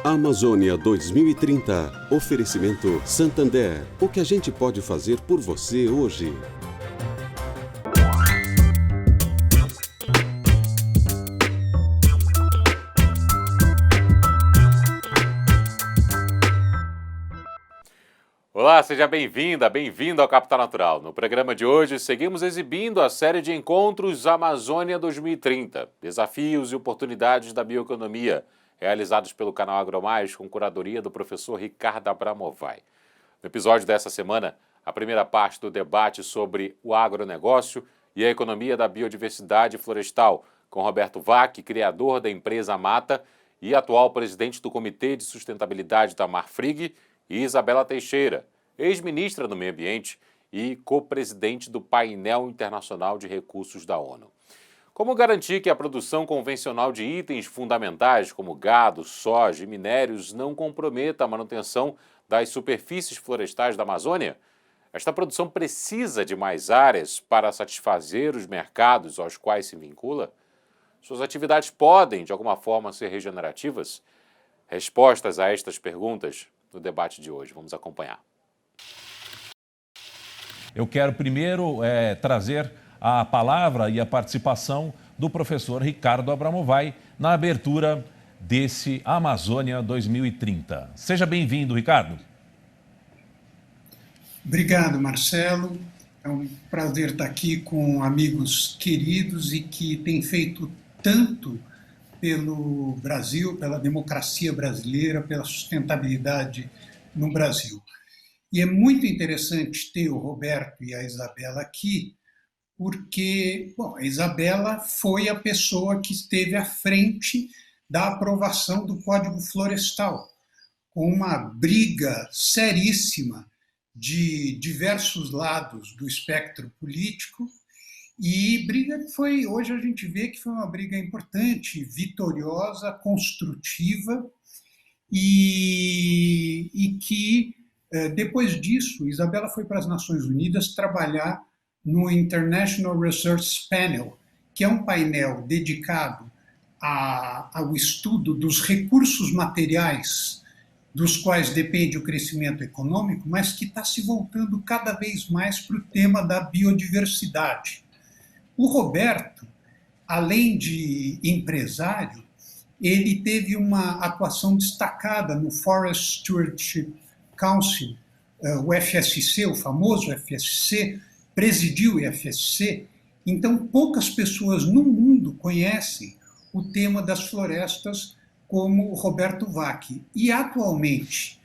Amazônia 2030. Oferecimento Santander. O que a gente pode fazer por você hoje? Olá, seja bem-vinda, bem-vindo ao Capital Natural. No programa de hoje, seguimos exibindo a série de encontros Amazônia 2030, desafios e oportunidades da bioeconomia, realizados pelo canal AgroMais com curadoria do professor Ricardo Abramovay. No episódio dessa semana, a primeira parte do debate sobre o agronegócio e a economia da biodiversidade florestal, com Roberto Vaque, criador da empresa Mata e atual presidente do Comitê de Sustentabilidade da Marfrig, e Isabela Teixeira, ex-ministra do Meio Ambiente e co-presidente do Painel Internacional de Recursos da ONU. Como garantir que a produção convencional de itens fundamentais como gado, soja e minérios não comprometa a manutenção das superfícies florestais da Amazônia? Esta produção precisa de mais áreas para satisfazer os mercados aos quais se vincula? Suas atividades podem, de alguma forma, ser regenerativas? Respostas a estas perguntas no debate de hoje. Vamos acompanhar. Eu quero primeiro trazer a palavra e a participação do professor Ricardo Abramovay na abertura desse Amazônia 2030. Seja bem-vindo, Ricardo. Obrigado, Marcelo. É um prazer estar aqui com amigos queridos e que têm feito tanto pelo Brasil, pela democracia brasileira, pela sustentabilidade no Brasil. E é muito interessante ter o Roberto e a Isabela aqui, porque a Isabela foi a pessoa que esteve à frente da aprovação do Código Florestal, com uma briga seríssima de diversos lados do espectro político, e briga que foi, hoje a gente vê que foi uma briga importante, vitoriosa, construtiva, e que, depois disso, Isabela foi para as Nações Unidas trabalhar no International Research Panel, que é um painel dedicado ao estudo dos recursos materiais dos quais depende o crescimento econômico, mas que está se voltando cada vez mais para o tema da biodiversidade. O Roberto, além de empresário, ele teve uma atuação destacada no Forest Stewardship Council, o FSC, o famoso FSC, presidiu o FSC. Então, poucas pessoas no mundo conhecem o tema das florestas como o Roberto Vaque. E, atualmente,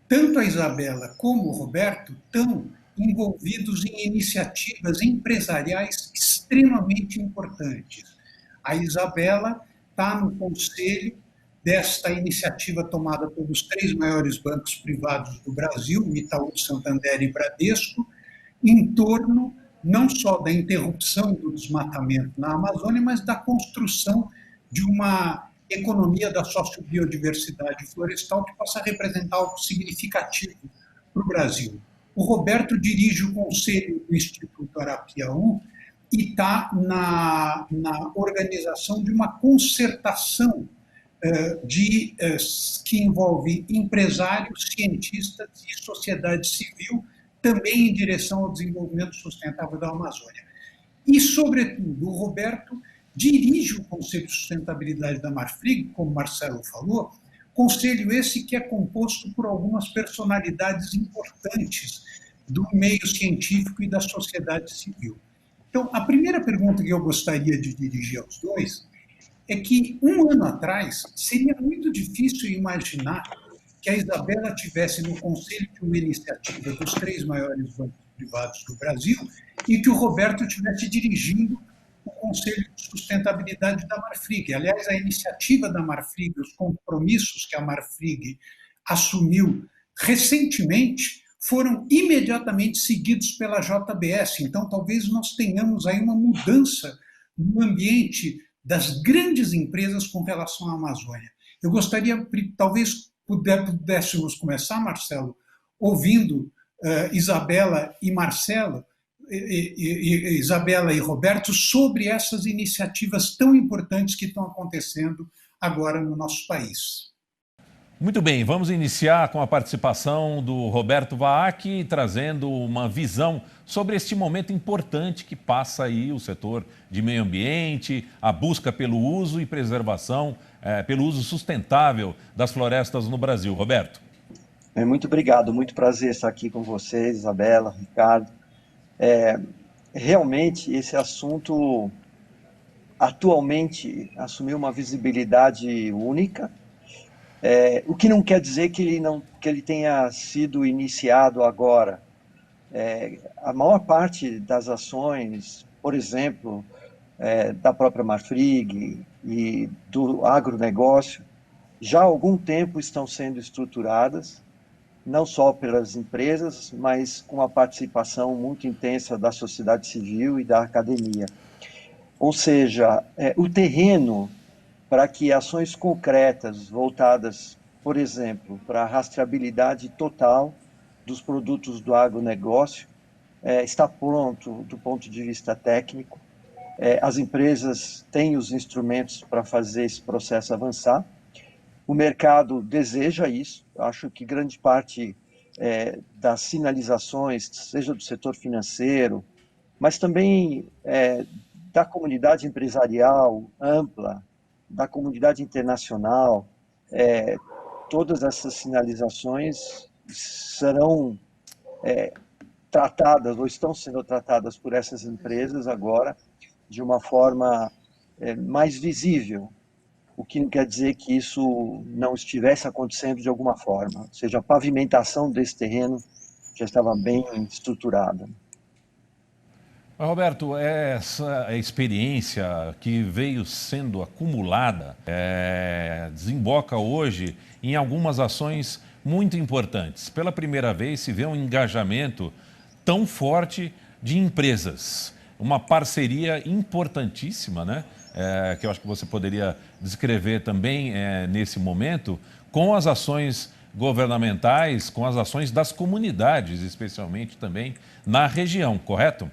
tanto a Isabela como o Roberto estão envolvidos em iniciativas empresariais extremamente importantes. A Isabela está no conselho desta iniciativa tomada pelos 3 maiores bancos privados do Brasil, Itaú, Santander e Bradesco, em torno não só da interrupção do desmatamento na Amazônia, mas da construção de uma economia da sociobiodiversidade florestal que possa representar algo significativo para o Brasil. O Roberto dirige o conselho do Instituto Arapiaú e está na organização de uma concertação que envolve empresários, cientistas e sociedade civil, também em direção ao desenvolvimento sustentável da Amazônia. E, sobretudo, o Roberto dirige o Conselho de Sustentabilidade da Marfrig, como o Marcelo falou, conselho esse que é composto por algumas personalidades importantes do meio científico e da sociedade civil. Então, a primeira pergunta que eu gostaria de dirigir aos dois é que, um ano atrás, seria muito difícil imaginar que a Isabela tivesse no conselho de uma iniciativa dos 3 maiores bancos privados do Brasil e que o Roberto estivesse dirigindo o Conselho de Sustentabilidade da Marfrig. Aliás, a iniciativa da Marfrig, os compromissos que a Marfrig assumiu recentemente, foram imediatamente seguidos pela JBS. Então, talvez nós tenhamos aí uma mudança no ambiente das grandes empresas com relação à Amazônia. Eu gostaria, talvez pudéssemos começar, Marcelo, ouvindo Isabela e Marcelo, Isabela e Roberto, sobre essas iniciativas tão importantes que estão acontecendo agora no nosso país. Muito bem, vamos iniciar com a participação do Roberto Vaak, trazendo uma visão sobre este momento importante que passa aí o setor de meio ambiente, a busca pelo uso e preservação, pelo uso sustentável das florestas no Brasil. Roberto. Muito obrigado, muito prazer estar aqui com vocês, Isabela, Ricardo. Realmente, esse assunto atualmente assumiu uma visibilidade única, o que não quer dizer que ele tenha sido iniciado agora. A maior parte das ações, por exemplo, da própria Marfrig e do agronegócio, já há algum tempo estão sendo estruturadas, não só pelas empresas, mas com a participação muito intensa da sociedade civil e da academia. Ou seja, o terreno para que ações concretas voltadas, por exemplo, para a rastreabilidade total dos produtos do agronegócio está pronto do ponto de vista técnico. As empresas têm os instrumentos para fazer esse processo avançar. O mercado deseja isso. Acho que grande parte das sinalizações, seja do setor financeiro, mas também da comunidade empresarial ampla, da comunidade internacional, todas essas sinalizações serão tratadas, ou estão sendo tratadas por essas empresas agora, de uma forma mais visível, o que não quer dizer que isso não estivesse acontecendo de alguma forma, ou seja, a pavimentação desse terreno já estava bem estruturada. Roberto, essa experiência que veio sendo acumulada desemboca hoje em algumas ações muito importantes. Pela primeira vez se vê um engajamento tão forte de empresas, uma parceria importantíssima, né? Que eu acho que você poderia descrever também nesse momento, com as ações governamentais, com as ações das comunidades, especialmente também na região, correto?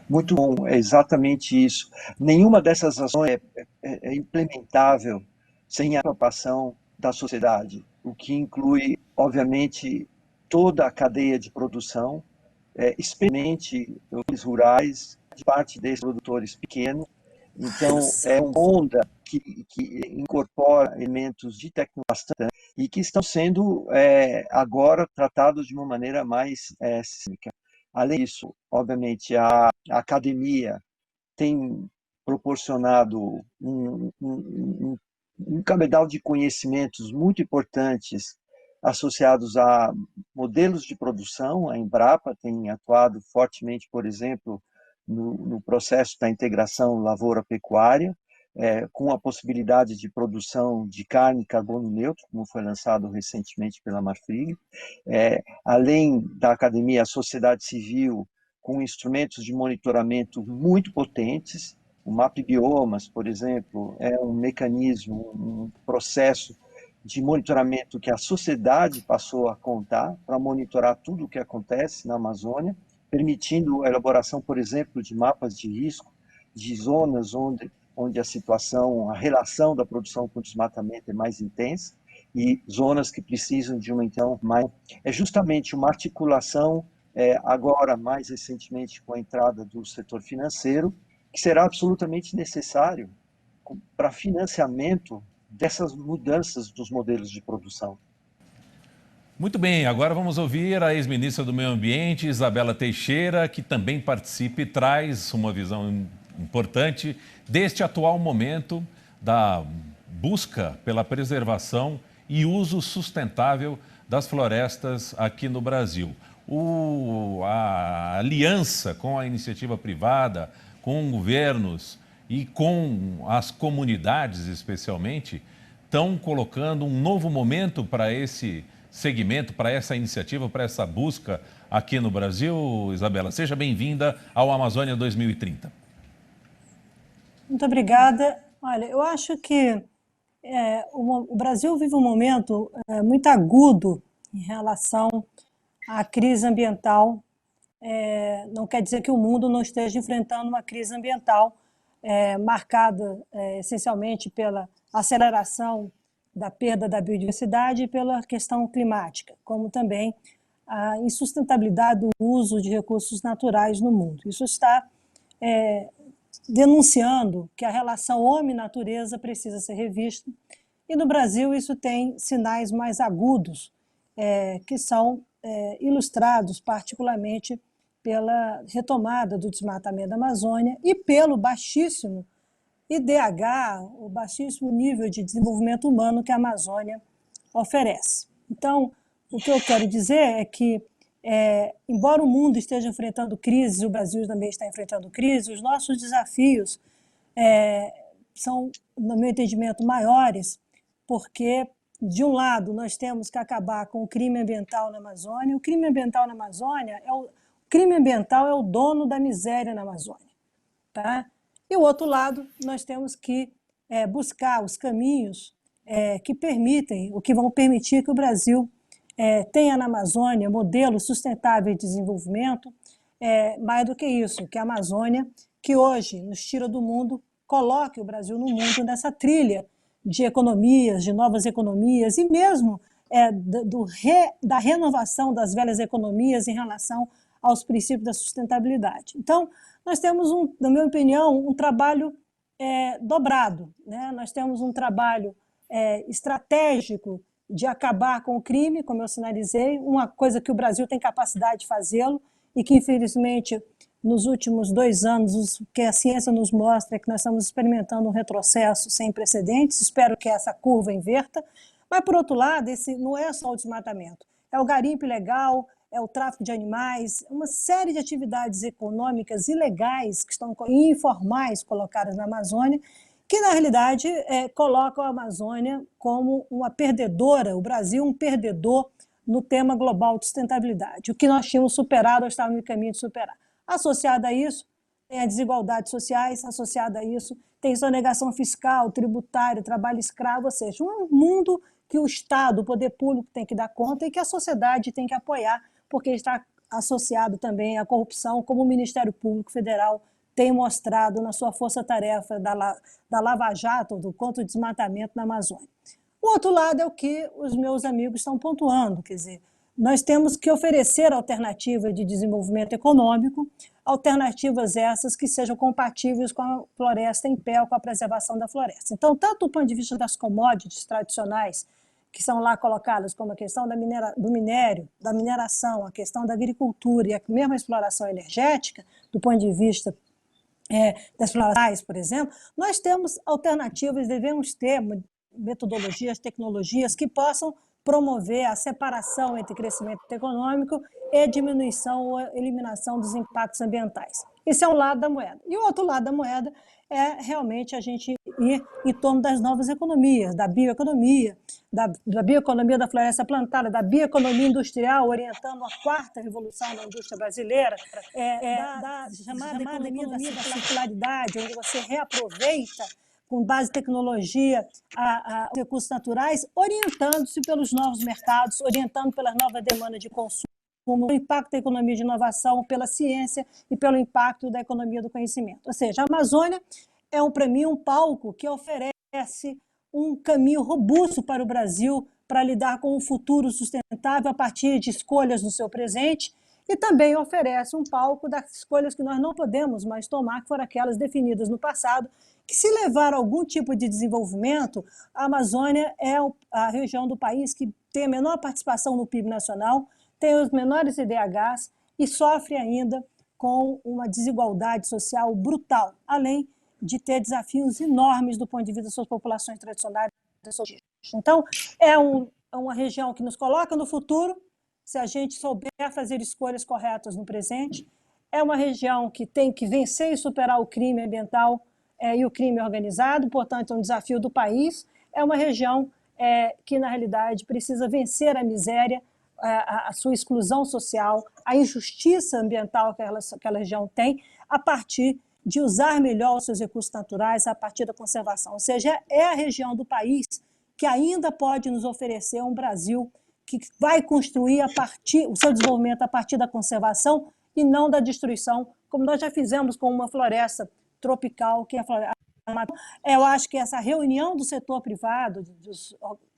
Muito bom, é exatamente isso. Nenhuma dessas ações é implementável sem a participação da sociedade, o que inclui, obviamente, toda a cadeia de produção, especialmente os rurais, de parte desses produtores pequenos. Então, é uma onda que incorpora elementos de tecnologia e que estão sendo agora tratados de uma maneira mais sistêmica. Além disso, obviamente, a academia tem proporcionado um cabedal de conhecimentos muito importantes associados a modelos de produção. A Embrapa tem atuado fortemente, por exemplo, no processo da integração lavoura-pecuária, com a possibilidade de produção de carne carbono neutro, como foi lançado recentemente pela Marfrig. Além da academia, a sociedade civil, com instrumentos de monitoramento muito potentes. O Map Biomas, por exemplo, é um mecanismo, um processo de monitoramento que a sociedade passou a contar para monitorar tudo o que acontece na Amazônia, permitindo a elaboração, por exemplo, de mapas de risco, de zonas onde a situação, a relação da produção com o desmatamento é mais intensa, e zonas que precisam de uma então mais... É justamente uma articulação, agora mais recentemente com a entrada do setor financeiro, que será absolutamente necessário para financiamento dessas mudanças dos modelos de produção. Muito bem, agora vamos ouvir a ex-ministra do Meio Ambiente, Isabela Teixeira, que também participa e traz uma visão importante deste atual momento da busca pela preservação e uso sustentável das florestas aqui no Brasil. A aliança com a iniciativa privada, com governos e com as comunidades, especialmente, estão colocando um novo momento para esse segmento, para essa iniciativa, para essa busca aqui no Brasil. Isabela, seja bem-vinda ao Amazônia 2030. Muito obrigada. Olha, eu acho que o Brasil vive um momento muito agudo em relação à crise ambiental. Não quer dizer que o mundo não esteja enfrentando uma crise ambiental marcada essencialmente pela aceleração da perda da biodiversidade e pela questão climática, como também a insustentabilidade do uso de recursos naturais no mundo. Isso está denunciando que a relação homem-natureza precisa ser revista, e no Brasil isso tem sinais mais agudos, que são ilustrados particularmente pela retomada do desmatamento da Amazônia e pelo baixíssimo IDH, o baixíssimo nível de desenvolvimento humano que a Amazônia oferece. Então, o que eu quero dizer é que, embora o mundo esteja enfrentando crises, e o Brasil também está enfrentando crises, os nossos desafios são, no meu entendimento, maiores, porque, de um lado, nós temos que acabar com o crime ambiental na Amazônia. O crime ambiental na Amazônia o crime ambiental é o dono da miséria na Amazônia, tá? E o outro lado, nós temos que buscar os caminhos que permitem, o que vão permitir que o Brasil tenha na Amazônia modelos sustentáveis de desenvolvimento, mais do que isso, que a Amazônia, que hoje nos tira do mundo, coloque o Brasil no mundo nessa trilha de economias, de novas economias, e mesmo da renovação das velhas economias em relação aos princípios da sustentabilidade. Então, nós temos, na minha opinião, um trabalho dobrado, né? Nós temos um trabalho estratégico de acabar com o crime, como eu sinalizei, uma coisa que o Brasil tem capacidade de fazê-lo e que, infelizmente, nos últimos 2 anos, o que a ciência nos mostra é que nós estamos experimentando um retrocesso sem precedentes. Espero que essa curva inverta. Mas, por outro lado, esse não é só o desmatamento, é o garimpo ilegal, é o tráfico de animais, uma série de atividades econômicas ilegais que estão informais colocadas na Amazônia, que, na realidade, colocam a Amazônia como uma perdedora, o Brasil um perdedor no tema global de sustentabilidade. O que nós tínhamos superado, ou estávamos no caminho de superar. Associado a isso, tem as desigualdades sociais, associado a isso, tem sonegação fiscal, tributária, trabalho escravo, ou seja, um mundo que o Estado, o poder público tem que dar conta e que a sociedade tem que apoiar, porque está associado também à corrupção, como o Ministério Público Federal tem mostrado na sua força-tarefa da Lava Jato, do contra o desmatamento na Amazônia. O outro lado é o que os meus amigos estão pontuando, quer dizer, nós temos que oferecer alternativas de desenvolvimento econômico, alternativas essas que sejam compatíveis com a floresta em pé, com a preservação da floresta. Então, tanto do ponto de vista das commodities tradicionais, que são lá colocadas como a questão do minério, da mineração, a questão da agricultura e a mesma exploração energética, do ponto de vista das florestais, por exemplo, nós temos alternativas, devemos ter metodologias, tecnologias que possam promover a separação entre crescimento econômico e diminuição ou eliminação dos impactos ambientais. Esse é um lado da moeda. E o outro lado da moeda é realmente a gente ir em torno das novas economias, da bioeconomia, da bioeconomia da floresta plantada, da bioeconomia industrial, orientando a 4ª revolução da indústria brasileira, da chamada economia da circularidade, onde você reaproveita com base em tecnologia, recursos naturais, orientando-se pelos novos mercados, orientando pelas novas demandas de consumo, o impacto da economia de inovação, pela ciência e pelo impacto da economia do conhecimento. Ou seja, a Amazônia é, para mim, um palco que oferece um caminho robusto para o Brasil para lidar com um futuro sustentável a partir de escolhas no seu presente, e também oferece um palco das escolhas que nós não podemos mais tomar, que foram aquelas definidas no passado, que se levar a algum tipo de desenvolvimento, a Amazônia é a região do país que tem a menor participação no PIB nacional, tem os menores IDHs e sofre ainda com uma desigualdade social brutal, além de ter desafios enormes do ponto de vista das suas populações tradicionais. Então, é uma região que nos coloca no futuro, se a gente souber fazer escolhas corretas no presente. É uma região que tem que vencer e superar o crime ambiental e o crime organizado, portanto, é um desafio do país. É uma região que, na realidade, precisa vencer a miséria, a sua exclusão social, a injustiça ambiental que aquela região tem, a partir de usar melhor os seus recursos naturais, a partir da conservação. Ou seja, é a região do país que ainda pode nos oferecer um Brasil que vai construir o seu desenvolvimento a partir da conservação e não da destruição, como nós já fizemos com uma floresta tropical, que é a Eu acho que essa reunião do setor privado,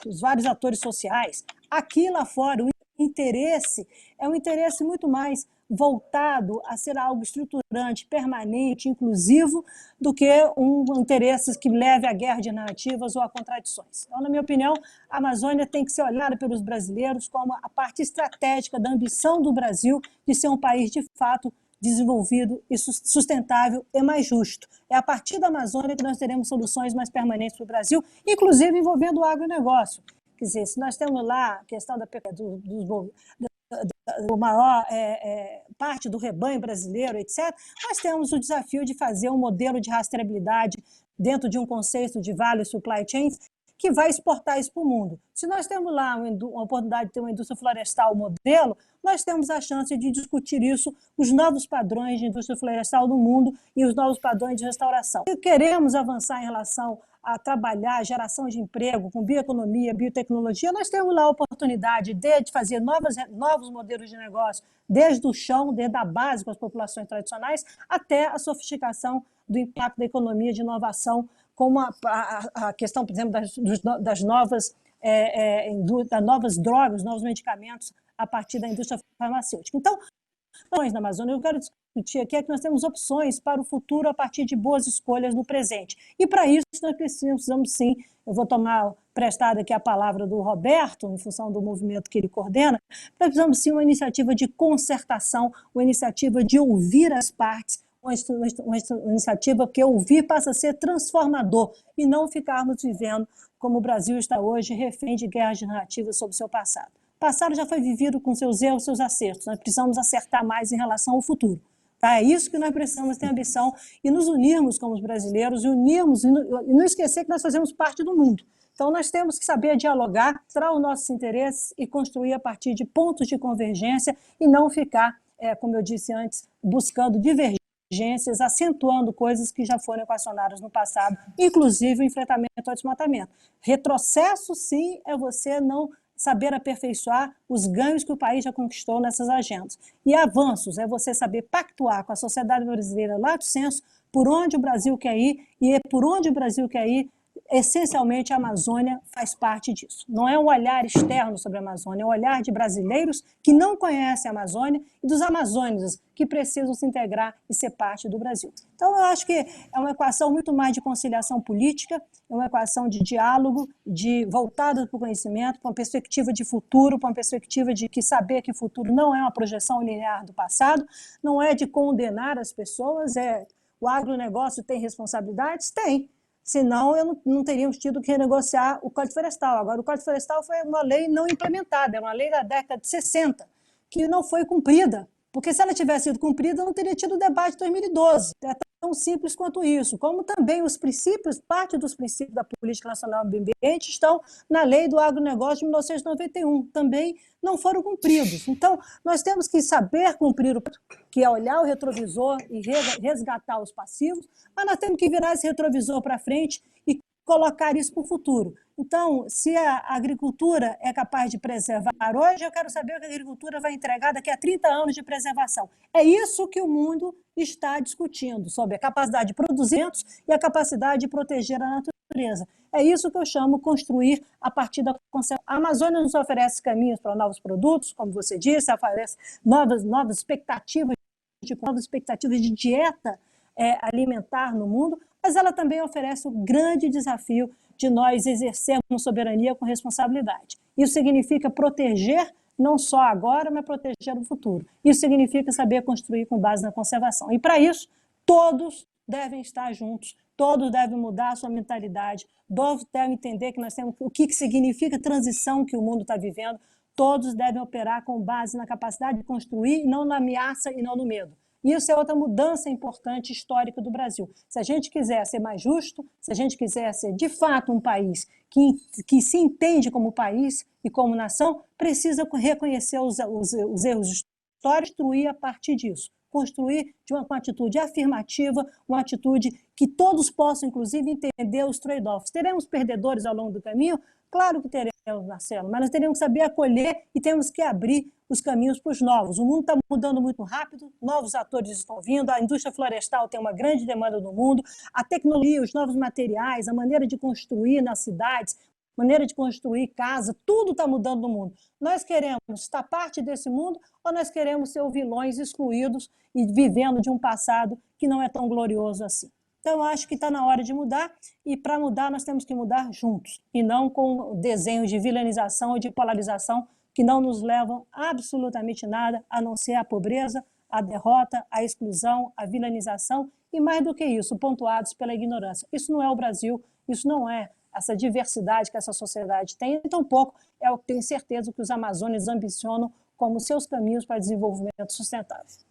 dos vários atores sociais, aqui lá fora, o interesse é um interesse muito mais voltado a ser algo estruturante, permanente, inclusivo, do que um interesse que leve à guerra de narrativas ou a contradições. Então, na minha opinião, a Amazônia tem que ser olhada pelos brasileiros como a parte estratégica da ambição do Brasil de ser um país, de fato, desenvolvido e sustentável e mais justo. É a partir da Amazônia que nós teremos soluções mais permanentes para o Brasil, inclusive envolvendo o agronegócio. Quer dizer, se nós temos lá a questão do maior parte do rebanho brasileiro, etc., nós temos o desafio de fazer um modelo de rastreabilidade dentro de um conceito de value supply chains que vai exportar isso para o mundo. Se nós temos lá uma oportunidade de ter uma indústria florestal modelo, nós temos a chance de discutir isso, os novos padrões de indústria florestal no mundo e os novos padrões de restauração. Se queremos avançar em relação a trabalhar a geração de emprego com bioeconomia, biotecnologia, nós temos lá a oportunidade de fazer novos modelos de negócio, desde o chão, desde a base com as populações tradicionais, até a sofisticação do impacto da economia de inovação, como a questão, por exemplo, das novas drogas, novos medicamentos a partir da indústria farmacêutica. Então, na Amazônia, eu quero discutir aqui é que nós temos opções para o futuro a partir de boas escolhas no presente. E, para isso, nós precisamos, sim, eu vou tomar prestada aqui a palavra do Roberto, em função do movimento que ele coordena, nós precisamos, sim, uma iniciativa de concertação, uma iniciativa de ouvir as partes, uma iniciativa que ouvir passa a ser transformador e não ficarmos vivendo como o Brasil está hoje, refém de guerras de narrativas sobre o seu passado. O passado já foi vivido com seus erros, seus acertos. Nós precisamos acertar mais em relação ao futuro. Tá? É isso que nós precisamos ter ambição e nos unirmos como os brasileiros e não esquecer que nós fazemos parte do mundo. Então, nós temos que saber dialogar, mostrar os nossos interesses e construir a partir de pontos de convergência e não ficar, como eu disse antes, buscando divergências, acentuando coisas que já foram equacionadas no passado, inclusive o enfrentamento ao desmatamento. Retrocesso, sim, é você não saber aperfeiçoar os ganhos que o país já conquistou nessas agendas. E avanços é você saber pactuar com a sociedade brasileira lato sensu por onde o Brasil quer ir, e por onde o Brasil quer ir, essencialmente a Amazônia faz parte disso. Não é um olhar externo sobre a Amazônia, é um olhar de brasileiros que não conhecem a Amazônia e dos amazônicos que precisam se integrar e ser parte do Brasil. Então, eu acho que é uma equação muito mais de conciliação política, é uma equação de diálogo, voltada para o conhecimento, para uma perspectiva de futuro, para uma perspectiva de que saber que o futuro não é uma projeção linear do passado, não é de condenar as pessoas, o agronegócio tem responsabilidades? Tem. Senão, não teríamos tido que renegociar o Código Florestal. Agora, o Código Florestal foi uma lei não implementada, é uma lei da década de 60, que não foi cumprida, porque se ela tivesse sido cumprida, não teria tido o debate de 2012. É tão simples quanto isso. Como também os princípios, parte dos princípios da Política Nacional do Meio Ambiente estão na Lei do Agronegócio de 1991, também não foram cumpridos. Então, nós temos que saber cumprir que é olhar o retrovisor e resgatar os passivos, mas nós temos que virar esse retrovisor para frente e colocar isso para o futuro. Então, se a agricultura é capaz de preservar hoje, eu quero saber o que a agricultura vai entregar daqui a 30 anos de preservação. É isso que o mundo está discutindo, sobre a capacidade de produzir e a capacidade de proteger a natureza. É isso que eu chamo construir a partir da conservação. A Amazônia nos oferece caminhos para novos produtos, como você disse, oferece novas expectativas de dieta alimentar no mundo, mas ela também oferece o grande desafio de nós exercermos soberania com responsabilidade. Isso significa proteger não só agora, mas proteger no futuro. Isso significa saber construir com base na conservação. E, para isso, todos devem estar juntos, todos devem mudar a sua mentalidade, todos devem entender que nós temos o que significa a transição que o mundo está vivendo, todos devem operar com base na capacidade de construir, não na ameaça e não no medo. Isso é outra mudança importante histórica do Brasil. Se a gente quiser ser mais justo, se a gente quiser ser, de fato, um país que se entende como país e como nação, precisa reconhecer os erros históricos e construir a partir disso. Construir com uma atitude afirmativa, uma atitude que todos possam, inclusive, entender os trade-offs. Teremos perdedores ao longo do caminho? Claro que teremos, Marcelo, mas nós teremos que saber acolher e temos que abrir os caminhos para os novos. O mundo está mudando muito rápido, novos atores estão vindo, a indústria florestal tem uma grande demanda no mundo, a tecnologia, os novos materiais, a maneira de construir nas cidades, maneira de construir casa, tudo está mudando no mundo. Nós queremos estar parte desse mundo ou nós queremos ser vilões excluídos e vivendo de um passado que não é tão glorioso assim? Então, eu acho que está na hora de mudar, e para mudar nós temos que mudar juntos, e não com desenhos de vilanização ou de polarização que não nos levam absolutamente nada, a não ser a pobreza, a derrota, a exclusão, a vilanização, e mais do que isso, pontuados pela ignorância. Isso não é o Brasil, isso não é essa diversidade que essa sociedade tem, e tampouco é o que tenho certeza que os amazônidas ambicionam como seus caminhos para desenvolvimento sustentável.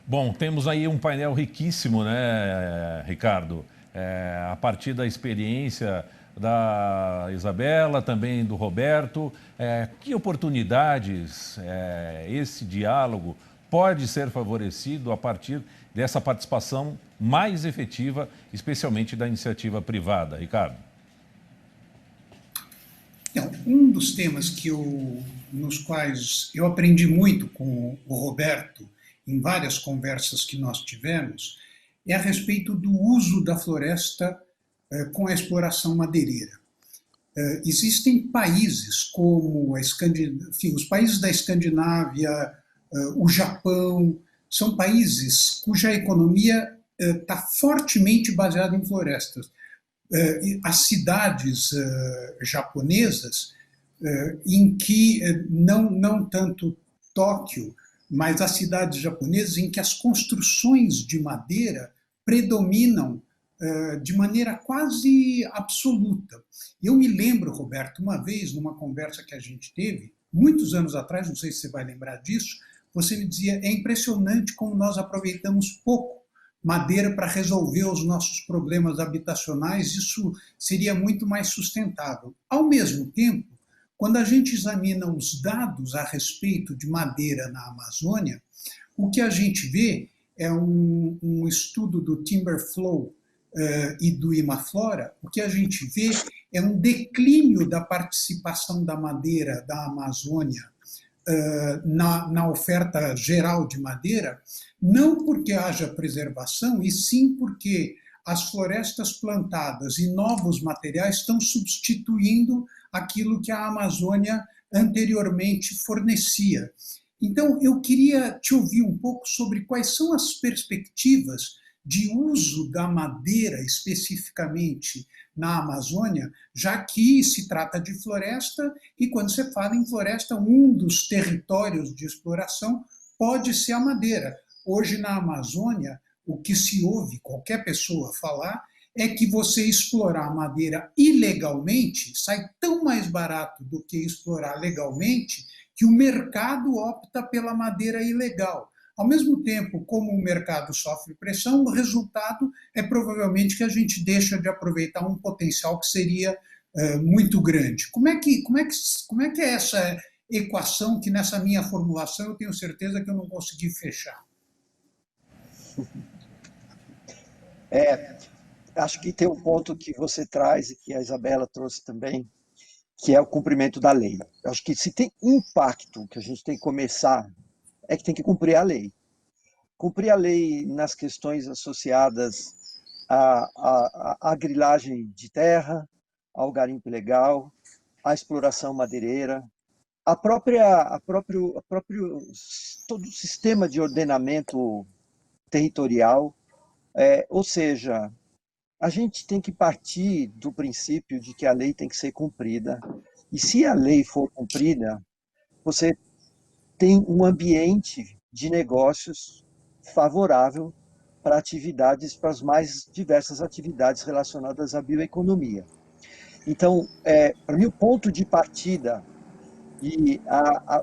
Bom, temos aí um painel riquíssimo, né, Ricardo? A partir da experiência da Isabela, também do Roberto, que oportunidades esse diálogo pode ser favorecido a partir dessa participação mais efetiva, especialmente da iniciativa privada, Ricardo? Um dos temas nos quais eu aprendi muito com o Roberto, em várias conversas que nós tivemos, é a respeito do uso da floresta com a exploração madeireira. Existem países como os países da Escandinávia, o Japão, são países cuja economia está fortemente baseada em florestas. As cidades japonesas, em que não tanto Tóquio, mas as cidades japonesas em que as construções de madeira predominam de maneira quase absoluta. Eu me lembro, Roberto, uma vez, numa conversa que a gente teve, muitos anos atrás, não sei se você vai lembrar disso, você me dizia, é impressionante como nós aproveitamos pouco madeira para resolver os nossos problemas habitacionais, isso seria muito mais sustentável. Ao mesmo tempo, quando a gente examina os dados a respeito de madeira na Amazônia, o que a gente vê é um estudo do Timberflow e do Imaflora, o que a gente vê é um declínio da participação da madeira da Amazônia na oferta geral de madeira, não porque haja preservação, e sim porque as florestas plantadas e novos materiais estão substituindo aquilo que a Amazônia anteriormente fornecia. Então, eu queria te ouvir um pouco sobre quais são as perspectivas de uso da madeira, especificamente na Amazônia, já que se trata de floresta, e quando você fala em floresta, um dos territórios de exploração pode ser a madeira. Hoje, na Amazônia, o que se ouve qualquer pessoa falar é que você explorar a madeira ilegalmente sai tão mais barato do que explorar legalmente, que o mercado opta pela madeira ilegal. Ao mesmo tempo, como o mercado sofre pressão, o resultado é provavelmente que a gente deixa de aproveitar um potencial que seria muito grande. Como é que é essa equação que, nessa minha formulação, eu tenho certeza que eu não consegui fechar? Acho que tem um ponto que você traz e que a Isabela trouxe também, que é o cumprimento da lei. Acho que se tem um pacto que a gente tem que começar, é que tem que cumprir a lei. Cumprir a lei nas questões associadas à grilagem de terra, ao garimpo ilegal, à exploração madeireira, todo o sistema de ordenamento territorial, ou seja, a gente tem que partir do princípio de que a lei tem que ser cumprida, e se a lei for cumprida, você tem um ambiente de negócios favorável para as mais diversas atividades relacionadas à bioeconomia. Então, para mim, o ponto de partida e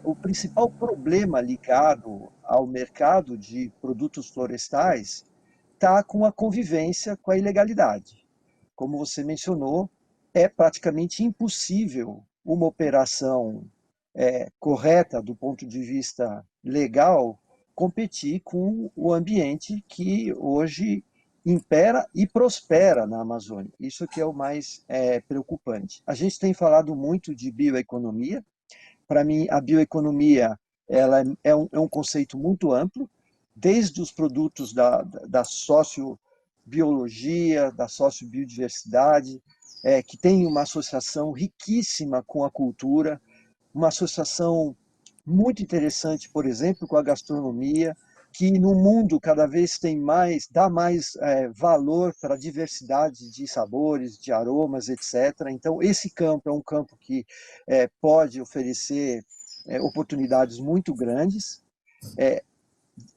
o principal problema ligado ao mercado de produtos florestais está com a convivência com a ilegalidade. Como você mencionou, é praticamente impossível uma operação correta do ponto de vista legal competir com o ambiente que hoje impera e prospera na Amazônia. Isso que é o mais preocupante. A gente tem falado muito de bioeconomia. Para mim, a bioeconomia ela é um conceito muito amplo, desde os produtos da sociobiologia, da sociobiodiversidade, que tem uma associação riquíssima com a cultura, uma associação muito interessante, por exemplo, com a gastronomia, que no mundo cada vez dá mais valor para a diversidade de sabores, de aromas, etc. Então, esse campo é um campo que pode oferecer oportunidades muito grandes.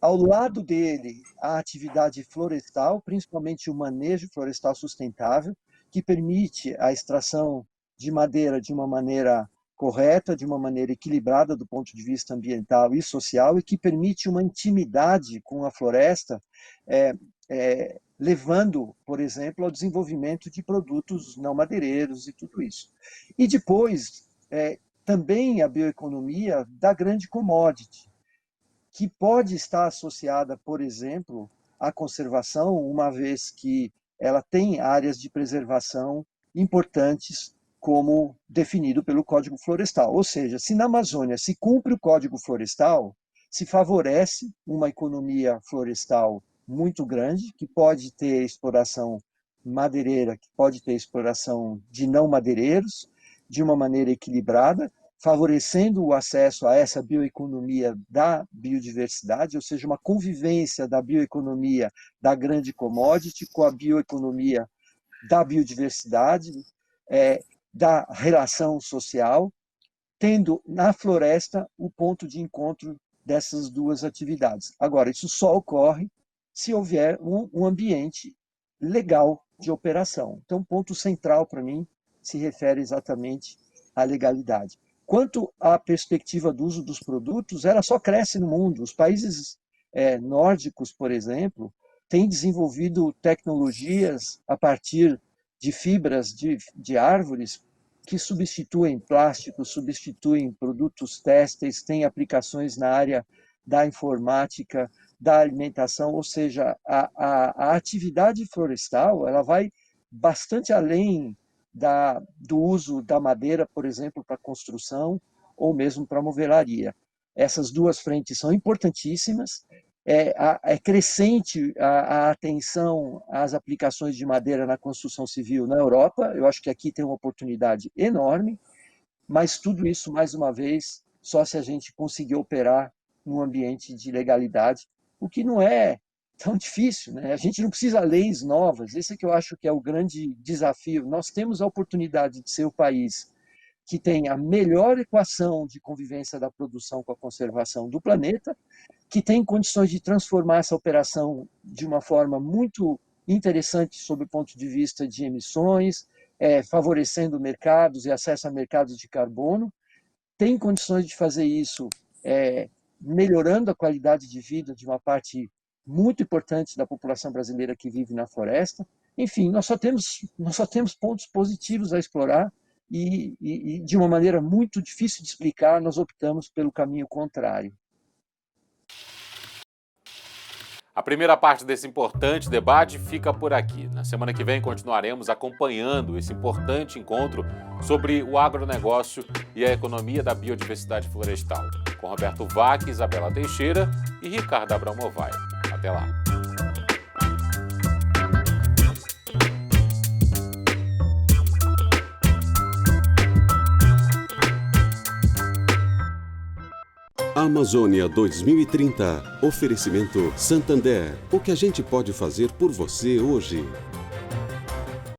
Ao lado dele, a atividade florestal, principalmente o manejo florestal sustentável, que permite a extração de madeira de uma maneira correta, de uma maneira equilibrada do ponto de vista ambiental e social, e que permite uma intimidade com a floresta, levando, por exemplo, ao desenvolvimento de produtos não madeireiros e tudo isso. E depois, também a bioeconomia da grande commodity, que pode estar associada, por exemplo, à conservação, uma vez que ela tem áreas de preservação importantes, como definido pelo Código Florestal. Ou seja, se na Amazônia se cumpre o Código Florestal, se favorece uma economia florestal muito grande, que pode ter exploração madeireira, que pode ter exploração de não madeireiros, de uma maneira equilibrada, favorecendo o acesso a essa bioeconomia da biodiversidade, ou seja, uma convivência da bioeconomia da grande commodity com a bioeconomia da biodiversidade, da relação social, tendo na floresta o ponto de encontro dessas duas atividades. Agora, isso só ocorre se houver um ambiente legal de operação. Então, o ponto central para mim se refere exatamente à legalidade. Quanto à perspectiva do uso dos produtos, ela só cresce no mundo. Os países nórdicos, por exemplo, têm desenvolvido tecnologias a partir de fibras de árvores que substituem plásticos, substituem produtos têxteis, têm aplicações na área da informática, da alimentação, ou seja, a atividade florestal ela vai bastante além do uso da madeira, por exemplo, para construção ou mesmo para movelaria. Essas duas frentes são importantíssimas. É crescente a atenção às aplicações de madeira na construção civil na Europa. Eu acho que aqui tem uma oportunidade enorme, mas tudo isso, mais uma vez, só se a gente conseguir operar num ambiente de legalidade, o que não é tão difícil, né? A gente não precisa de leis novas, esse é que eu acho que é o grande desafio. Nós temos a oportunidade de ser o país que tem a melhor equação de convivência da produção com a conservação do planeta, que tem condições de transformar essa operação de uma forma muito interessante sob o ponto de vista de emissões, favorecendo mercados e acesso a mercados de carbono, tem condições de fazer isso melhorando a qualidade de vida de uma parte muito importante da população brasileira que vive na floresta. Enfim, nós só temos pontos positivos a explorar e de uma maneira muito difícil de explicar, nós optamos pelo caminho contrário. A primeira parte desse importante debate fica por aqui. Na semana que vem continuaremos acompanhando esse importante encontro sobre o agronegócio e a economia da biodiversidade florestal, com Roberto Vaque, Isabela Teixeira e Ricardo Abramovay. Até lá! Amazônia 2030. Oferecimento Santander. O que a gente pode fazer por você hoje?